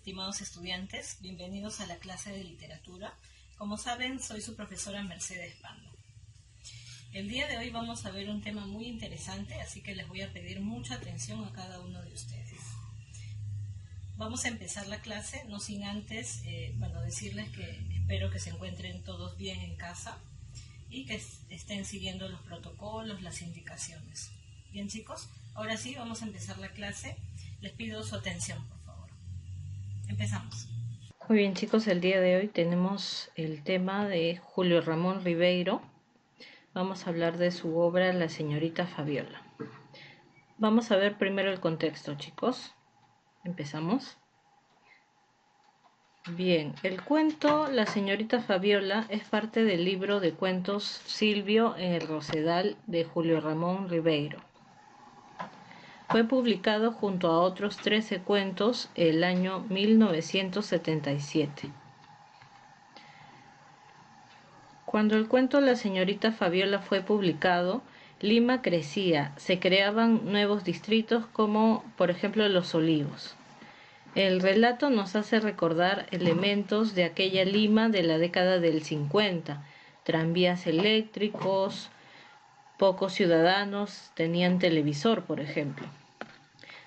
estimados estudiantes, bienvenidos a la clase de literatura. Como saben, soy su profesora Mercedes Pando. El día de hoy vamos a ver un tema muy interesante, así que les voy a pedir mucha atención a cada uno de ustedes. Vamos a empezar la clase, no sin antes, decirles que espero que se encuentren todos bien en casa y que estén siguiendo los protocolos, las indicaciones. Bien, chicos, ahora sí vamos a empezar la clase. Les pido su atención, por favor. Empezamos. Muy bien, chicos, el día de hoy tenemos el tema de Julio Ramón Ribeiro. Vamos a hablar de su obra La señorita Fabiola. Vamos a ver primero el contexto, chicos. Empezamos. Bien, el cuento La señorita Fabiola es parte del libro de cuentos Silvio en el Rosedal de Julio Ramón Ribeiro. Fue publicado junto a otros 13 cuentos el año 1977. Cuando el cuento La señorita Fabiola fue publicado, Lima crecía, se creaban nuevos distritos como, por ejemplo, Los Olivos. El relato nos hace recordar elementos de aquella Lima de la década del 50, tranvías eléctricos, pocos ciudadanos tenían televisor, por ejemplo.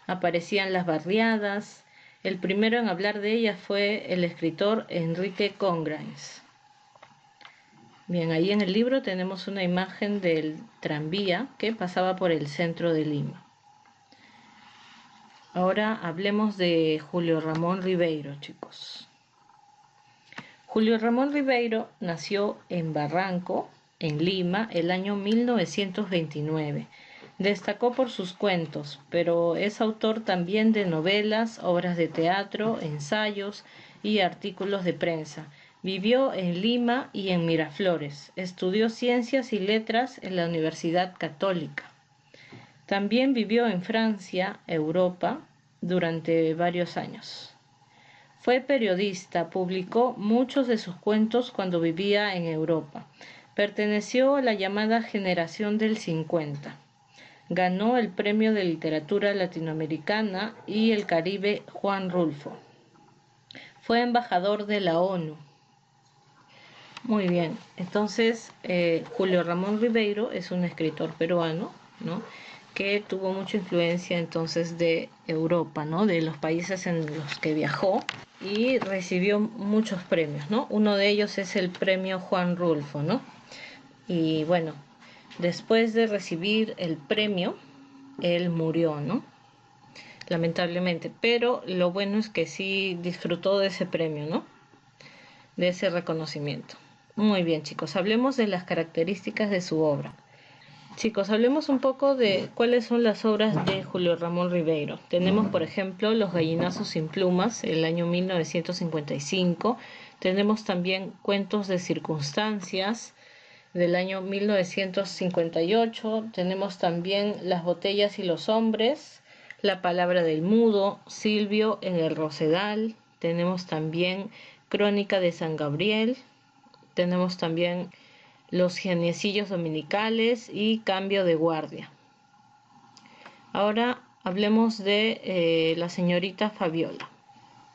Aparecían las barriadas. El primero en hablar de ellas fue el escritor Enrique Congrains. Bien, ahí en el libro tenemos una imagen del tranvía que pasaba por el centro de Lima. Ahora hablemos de Julio Ramón Ribeiro, chicos. Julio Ramón Ribeiro nació en Barranco, en Lima, el año 1929. Destacó por sus cuentos, pero es autor también de novelas, obras de teatro, ensayos y artículos de prensa. Vivió en Lima y en Miraflores. Estudió Ciencias y Letras en la Universidad Católica. También vivió en Francia, Europa, durante varios años. Fue periodista, publicó muchos de sus cuentos cuando vivía en Europa. Perteneció a la llamada Generación del 50. Ganó el Premio de Literatura Latinoamericana y el Caribe Juan Rulfo. Fue embajador de la ONU. Muy bien, entonces Julio Ramón Ribeiro es un escritor peruano, ¿no?, que tuvo mucha influencia entonces de Europa, ¿no?, de los países en los que viajó, y recibió muchos premios, ¿no? Uno de ellos es el Premio Juan Rulfo, ¿no? Y bueno, después de recibir el premio, él murió, ¿no?, lamentablemente, pero lo bueno es que sí disfrutó de ese premio, ¿no?, de ese reconocimiento. Muy bien, chicos, hablemos de las características de su obra. Chicos, hablemos un poco de cuáles son las obras de Julio Ramón Ribeiro. Tenemos, por ejemplo, Los gallinazos sin plumas, el año 1955. Tenemos también Cuentos de circunstancias, del año 1958. Tenemos también Las botellas y los hombres, La palabra del mudo, Silvio en el Rosedal. Tenemos también Crónica de San Gabriel. Tenemos también Los Gianecillos dominicales y Cambio de guardia. Ahora hablemos de La señorita Fabiola.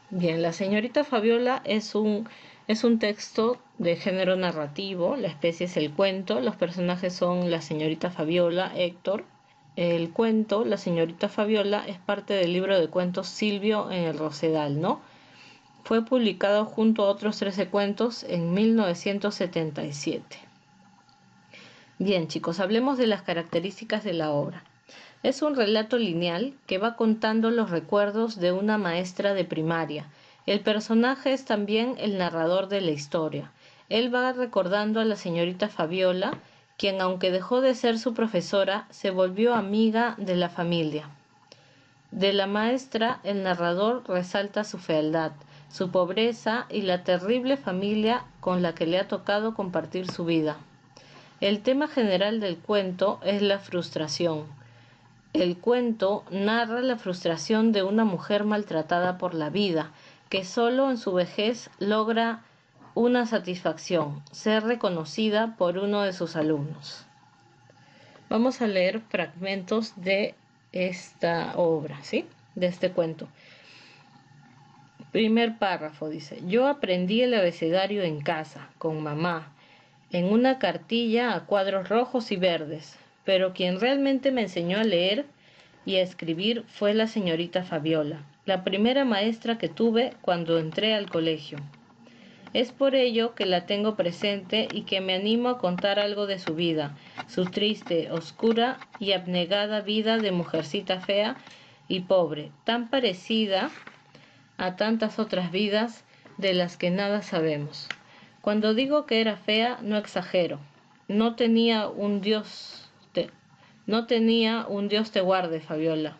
Bien, La señorita Fabiola es un texto de género narrativo. La especie es el cuento. Los personajes son la señorita Fabiola, Héctor. El cuento, La señorita Fabiola, es parte del libro de cuentos Silvio en el Rosedal, ¿no? Fue publicado junto a otros 13 cuentos en 1977. Bien, chicos, hablemos de las características de la obra. Es un relato lineal que va contando los recuerdos de una maestra de primaria. El personaje es también el narrador de la historia. Él va recordando a la señorita Fabiola, quien, aunque dejó de ser su profesora, se volvió amiga de la familia. De la maestra, el narrador resalta su fealdad, su pobreza y la terrible familia con la que le ha tocado compartir su vida. El tema general del cuento es la frustración. El cuento narra la frustración de una mujer maltratada por la vida, que solo en su vejez logra una satisfacción, ser reconocida por uno de sus alumnos. Vamos a leer fragmentos de esta obra, ¿sí?, de este cuento. Primer párrafo dice: yo aprendí el abecedario en casa, con mamá, en una cartilla a cuadros rojos y verdes, pero quien realmente me enseñó a leer y a escribir fue la señorita Fabiola, la primera maestra que tuve cuando entré al colegio. Es por ello que la tengo presente y que me animo a contar algo de su vida, su triste, oscura y abnegada vida de mujercita fea y pobre, tan parecida a tantas otras vidas de las que nada sabemos. Cuando digo que era fea, no exagero. No tenía un Dios te guarde, Fabiola.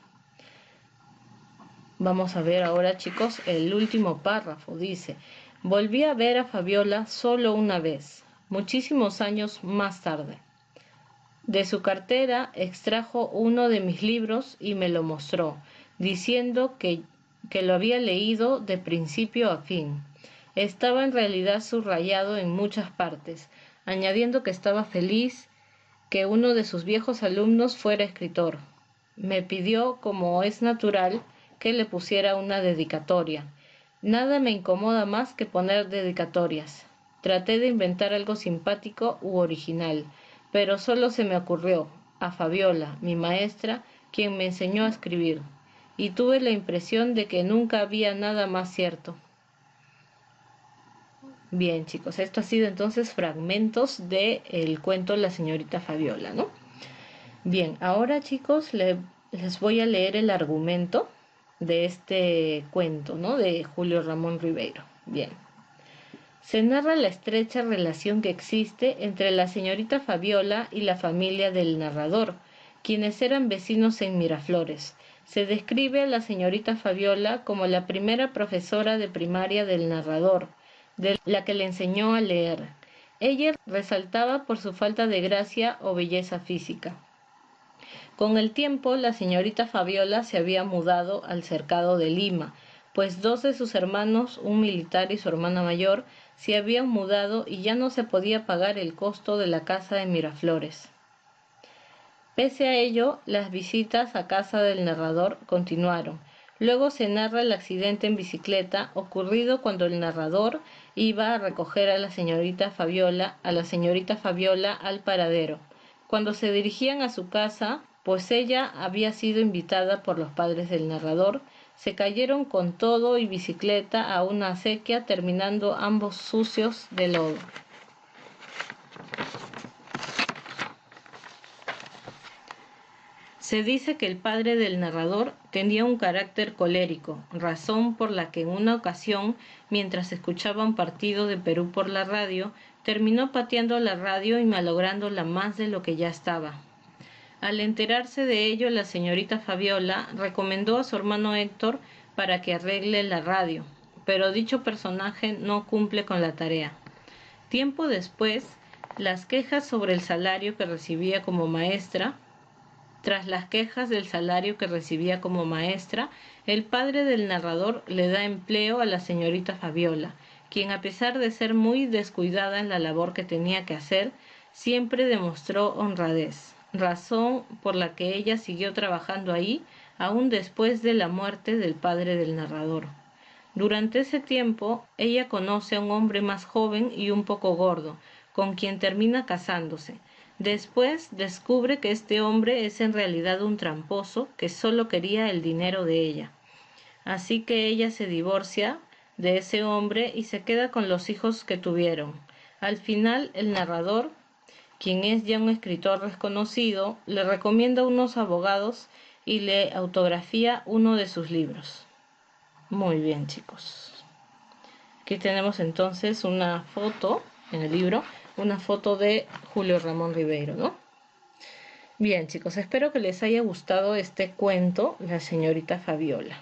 Vamos a ver ahora, chicos, el último párrafo. Dice: volví a ver a Fabiola solo una vez, muchísimos años más tarde. De su cartera extrajo uno de mis libros y me lo mostró, diciendo que lo había leído de principio a fin. Estaba en realidad subrayado en muchas partes, añadiendo que estaba feliz que uno de sus viejos alumnos fuera escritor. Me pidió, como es natural, que le pusiera una dedicatoria. Nada me incomoda más que poner dedicatorias. Traté de inventar algo simpático u original, pero solo se me ocurrió a Fabiola, mi maestra, quien me enseñó a escribir, y tuve la impresión de que nunca había nada más cierto. Bien, chicos, esto ha sido entonces fragmentos del cuento La señorita Fabiola, ¿no? Bien, ahora, chicos, les voy a leer el argumento de este cuento, ¿no? De Julio Ramón Ribeiro. Bien. Se narra la estrecha relación que existe entre la señorita Fabiola y la familia del narrador, quienes eran vecinos en Miraflores. Se describe a la señorita Fabiola como la primera profesora de primaria del narrador, de la que le enseñó a leer. Ella resaltaba por su falta de gracia o belleza física. Con el tiempo, la señorita Fabiola se había mudado al cercado de Lima, pues dos de sus hermanos, un militar y su hermana mayor, se habían mudado y ya no se podía pagar el costo de la casa de Miraflores. Pese a ello, las visitas a casa del narrador continuaron. Luego se narra el accidente en bicicleta ocurrido cuando el narrador iba a recoger a la señorita Fabiola al paradero. Cuando se dirigían a su casa, pues ella había sido invitada por los padres del narrador, se cayeron con todo y bicicleta a una acequia, terminando ambos sucios de lodo. Se dice que el padre del narrador tenía un carácter colérico, razón por la que en una ocasión, mientras escuchaba un partido de Perú por la radio, terminó pateando la radio y malográndola más de lo que ya estaba. Al enterarse de ello, la señorita Fabiola recomendó a su hermano Héctor para que arregle la radio, pero dicho personaje no cumple con la tarea. Tiempo después, las quejas sobre el salario que recibía como maestra, tras las quejas del salario que recibía como maestra, el padre del narrador le da empleo a la señorita Fabiola, quien a pesar de ser muy descuidada en la labor que tenía que hacer, siempre demostró honradez, razón por la que ella siguió trabajando ahí aún después de la muerte del padre del narrador. Durante ese tiempo, ella conoce a un hombre más joven y un poco gordo, con quien termina casándose. Después descubre que este hombre es en realidad un tramposo que solo quería el dinero de ella. Así que ella se divorcia de ese hombre y se queda con los hijos que tuvieron. Al final, el narrador, quien es ya un escritor reconocido, le recomienda unos abogados y le autografía uno de sus libros. Muy bien, chicos. Aquí tenemos entonces una foto en el libro, una foto de Julio Ramón Ribeiro, ¿no? Bien, chicos, espero que les haya gustado este cuento, La señorita Fabiola.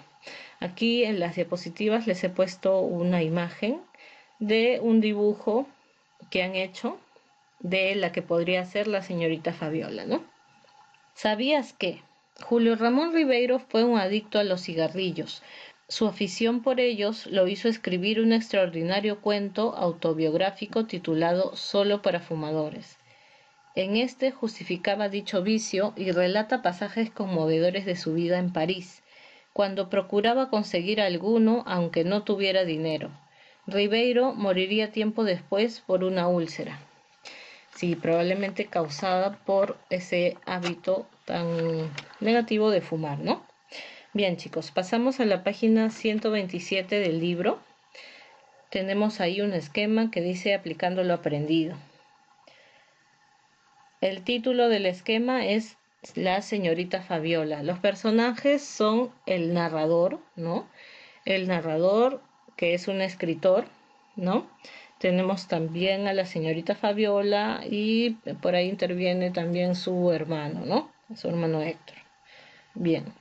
Aquí en las diapositivas les he puesto una imagen de un dibujo que han hecho de la que podría ser la señorita Fabiola, ¿no? ¿Sabías que Julio Ramón Ribeiro fue un adicto a los cigarrillos? Su afición por ellos lo hizo escribir un extraordinario cuento autobiográfico titulado Solo para fumadores. En este justificaba dicho vicio y relata pasajes conmovedores de su vida en París, cuando procuraba conseguir alguno aunque no tuviera dinero. Ribeiro moriría tiempo después por una úlcera. Sí, probablemente causada por ese hábito tan negativo de fumar, ¿no? Bien, chicos, pasamos a la página 127 del libro. Tenemos ahí un esquema que dice aplicando lo aprendido. El título del esquema es La señorita Fabiola. Los personajes son el narrador, ¿no? El narrador, que es un escritor, ¿no? Tenemos también a la señorita Fabiola y por ahí interviene también su hermano, ¿no? Su hermano Héctor. Bien.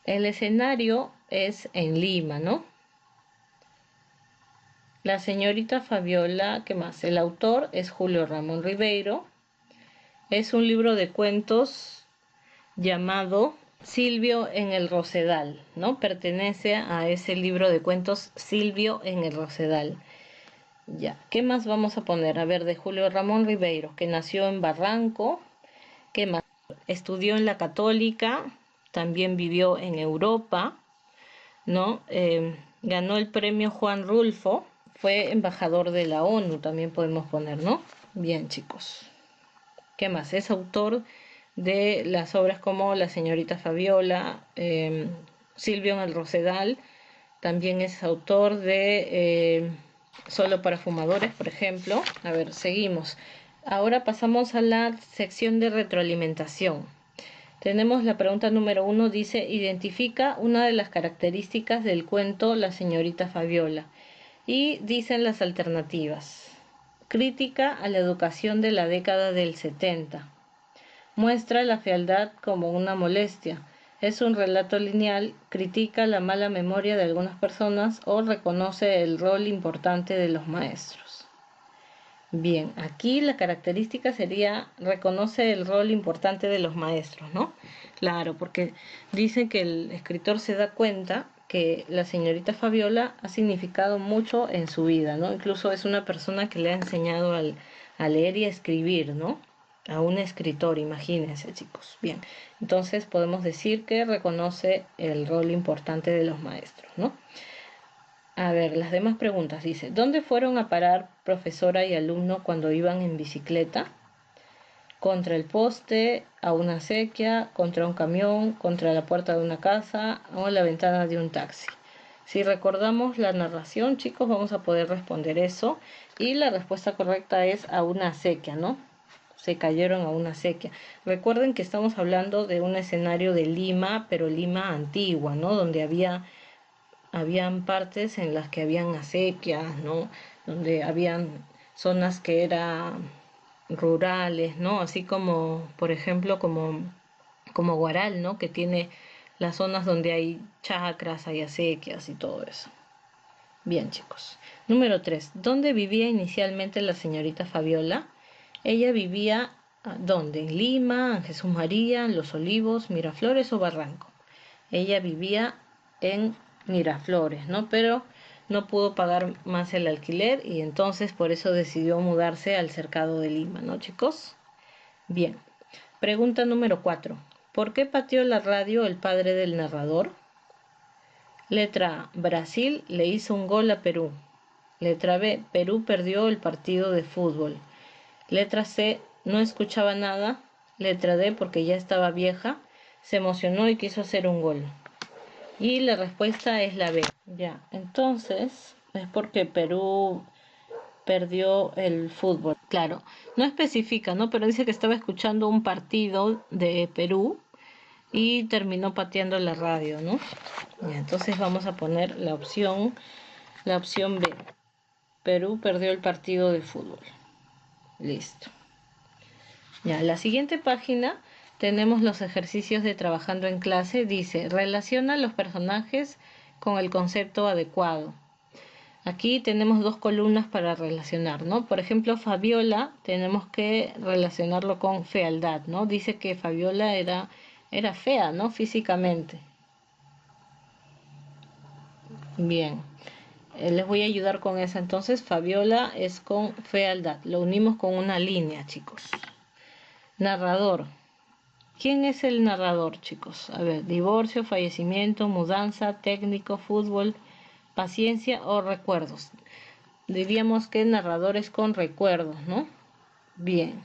El escenario es en Lima, ¿no? La señorita Fabiola, ¿qué más? El autor es Julio Ramón Ribeiro. Es un libro de cuentos llamado Silvio en el Rosedal, ¿no? Pertenece a ese libro de cuentos Silvio en el Rosedal. Ya, ¿qué más vamos a poner? A ver, de Julio Ramón Ribeiro, que nació en Barranco. ¿Qué más? Estudió en la Católica, también vivió en Europa, ¿no? Ganó el premio Juan Rulfo, fue embajador de la ONU, también podemos poner, ¿no? Bien, chicos. ¿Qué más? Es autor de las obras como La señorita Fabiola, Silvio en el Rosedal, también es autor de Solo para fumadores, por ejemplo. A ver, seguimos. Ahora pasamos a la sección de retroalimentación. Tenemos la pregunta número 1, dice, identifica una de las características del cuento La señorita Fabiola. Y dicen las alternativas. Crítica a la educación de la década del 70. Muestra la fealdad como una molestia. Es un relato lineal, critica la mala memoria de algunas personas o reconoce el rol importante de los maestros. Bien, aquí la característica sería reconoce el rol importante de los maestros, ¿no? Claro, porque dice que el escritor se da cuenta que la señorita Fabiola ha significado mucho en su vida, ¿no? Incluso es una persona que le ha enseñado a leer y a escribir, ¿no? A un escritor, imagínense, chicos. Bien, entonces podemos decir que reconoce el rol importante de los maestros, ¿no? A ver, las demás preguntas. Dice, ¿dónde fueron a parar profesora y alumno cuando iban en bicicleta? Contra el poste, a una acequia, contra un camión, contra la puerta de una casa o la ventana de un taxi. Si recordamos la narración, chicos, vamos a poder responder eso. Y la respuesta correcta es a una acequia, ¿no? Se cayeron a una acequia. Recuerden que estamos hablando de un escenario de Lima, pero Lima antigua, ¿no? Donde habían partes en las que habían acequias, ¿no? Donde habían zonas que eran rurales, ¿no? Así como, por ejemplo, como Guaral, ¿no? Que tiene las zonas donde hay chacras, hay acequias y todo eso. Bien, chicos. Número 3. ¿Dónde vivía inicialmente la señorita Fabiola? Ella vivía, ¿dónde? En Lima, en Jesús María, en Los Olivos, Miraflores o Barranco. Ella vivía en Miraflores, ¿no? Pero no pudo pagar más el alquiler y entonces por eso decidió mudarse al cercado de Lima, ¿no, chicos? Bien. Pregunta número 4. ¿Por qué pateó la radio el padre del narrador? Letra A. Brasil le hizo un gol a Perú. Letra B. Perú perdió el partido de fútbol. Letra C. No escuchaba nada. Letra D. Porque ya estaba vieja. Se emocionó y quiso hacer un gol. Y la respuesta es la B. Ya, entonces es porque Perú perdió el fútbol. Claro, no especifica, ¿no? Pero dice que estaba escuchando un partido de Perú y terminó pateando la radio, ¿no? Ya, entonces vamos a poner la opción B. Perú perdió el partido de fútbol. Listo. Ya, la siguiente página tenemos los ejercicios de trabajando en clase. Dice, relaciona los personajes con el concepto adecuado. Aquí tenemos dos columnas para relacionar, ¿no? Por ejemplo, Fabiola tenemos que relacionarlo con fealdad, ¿no? Dice que Fabiola era fea, ¿no? Físicamente. Bien, les voy a ayudar con eso. Entonces, Fabiola es con fealdad. Lo unimos con una línea, chicos. Narrador. ¿Quién es el narrador, chicos? A ver, divorcio, fallecimiento, mudanza, técnico, fútbol, paciencia o recuerdos. Diríamos que narradores con recuerdos, ¿no? Bien.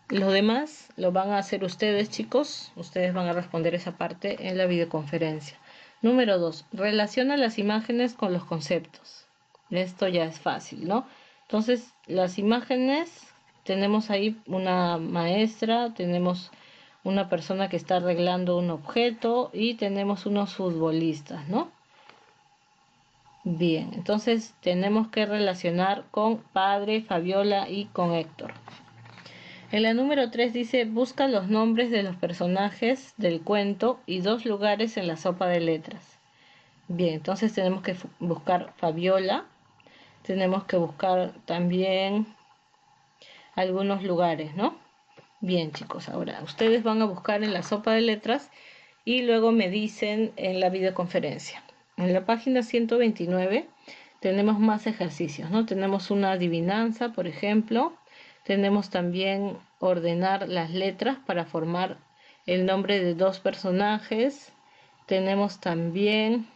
Lo demás lo van a hacer ustedes, chicos. Ustedes van a responder esa parte en la videoconferencia. Número 2. Relaciona las imágenes con los conceptos. Esto ya es fácil, ¿no? Entonces, las imágenes, tenemos ahí una maestra, tenemos una persona que está arreglando un objeto y tenemos unos futbolistas, ¿no? Bien, entonces tenemos que relacionar con Padre, Fabiola y con Héctor. En la número 3 dice, busca los nombres de los personajes del cuento y 2 lugares en la sopa de letras. Bien, entonces tenemos que buscar Fabiola, tenemos que buscar también algunos lugares, ¿no? Bien, chicos, ahora ustedes van a buscar en la sopa de letras y luego me dicen en la videoconferencia. En la página 129 tenemos más ejercicios, ¿no? Tenemos una adivinanza, por ejemplo. Tenemos también ordenar las letras para formar el nombre de 2 personajes. Tenemos también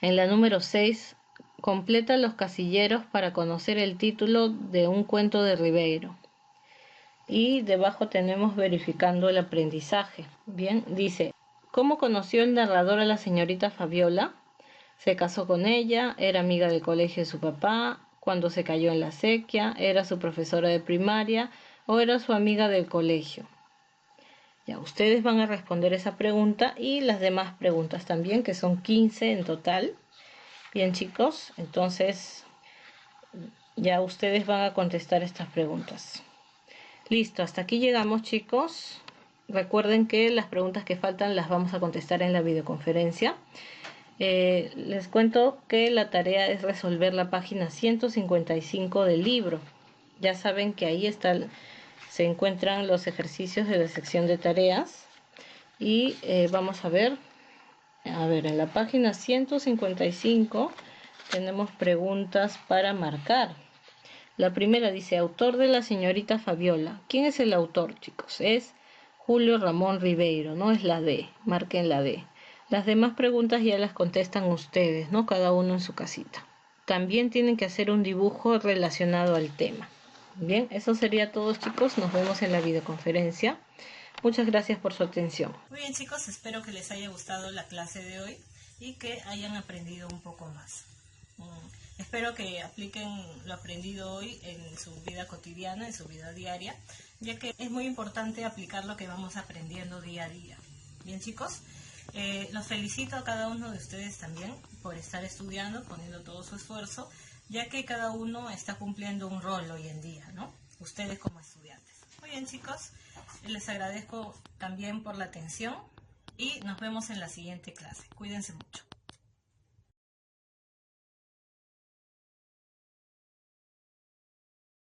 en la número 6, completa los casilleros para conocer el título de un cuento de Ribeiro. Y debajo tenemos verificando el aprendizaje. Bien, dice, ¿cómo conoció el narrador a la señorita Fabiola? Se casó con ella, era amiga del colegio de su papá, cuando se cayó en la sequía, era su profesora de primaria o era su amiga del colegio. Ya, ustedes van a responder esa pregunta y las demás preguntas también, que son 15 en total. Bien, chicos, entonces ya ustedes van a contestar estas preguntas. Listo, hasta aquí llegamos, chicos. Recuerden que las preguntas que faltan las vamos a contestar en la videoconferencia. Les cuento que la tarea es resolver la página 155 del libro. Ya saben que ahí se encuentran los ejercicios de la sección de tareas. Y vamos a ver, en la página 155 tenemos preguntas para marcar. La primera dice, autor de la señorita Fabiola. ¿Quién es el autor, chicos? Es Julio Ramón Ribeiro, no es la D, marquen la D. Las demás preguntas ya las contestan ustedes, ¿no? Cada uno en su casita. También tienen que hacer un dibujo relacionado al tema. Bien, eso sería todo, chicos. Nos vemos en la videoconferencia. Muchas gracias por su atención. Muy bien, chicos, espero que les haya gustado la clase de hoy y que hayan aprendido un poco más. Espero que apliquen lo aprendido hoy en su vida cotidiana, en su vida diaria, ya que es muy importante aplicar lo que vamos aprendiendo día a día. Bien, chicos, los felicito a cada uno de ustedes también por estar estudiando, poniendo todo su esfuerzo, ya que cada uno está cumpliendo un rol hoy en día, ¿no? Ustedes como estudiantes. Muy bien, chicos, les agradezco también por la atención y nos vemos en la siguiente clase. Cuídense mucho.